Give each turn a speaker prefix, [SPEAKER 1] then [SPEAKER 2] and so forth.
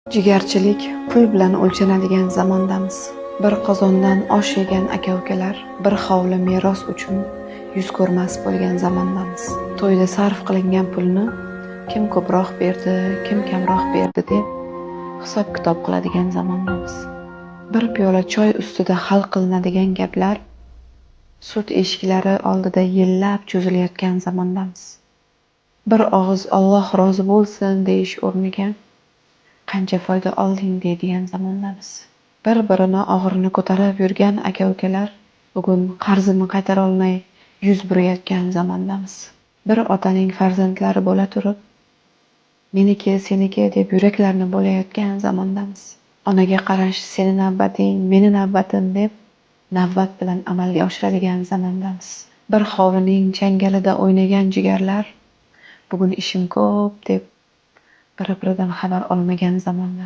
[SPEAKER 1] Jigarchilik pul bilan o'lchanadigan zamondamiz. Bir qozondan osh yegan aka-ukalar bir hovli meros uchun yuz ko'rmas bo'lgan zamondamiz. To'yda sarf qilingan pulni kim ko'proq berdi, kim kamroq berdi deb hisob-kitob qiladigan zamondamiz. Bir piyola choy ustida hal qilinadigan gaplar sud eshiklari oldida yillab cho'zilayotgan zamondamiz. Bir og'iz Alloh rozi bo'lsin deyish o'rniga qancha foyda olding deydigan zamondamiz. Bir-birini og'irini ko'tarib yurgan aka-ukalar bugun qarzini qaytara olmay yuz burayotgan zamondamiz. Bir otaning farzandlari bo'la turib, meniki, seniki deb yuraklarni bo'layotgan zamondamiz. Onaga qarash seni navbating, meni navbatim deb navbat bilan amalga oshiradigan zamondamiz. Bir hovlining changalida o'ynagan jigarlar bugun ishim ko'p deb bir-biridan xabar olmagan zamonda.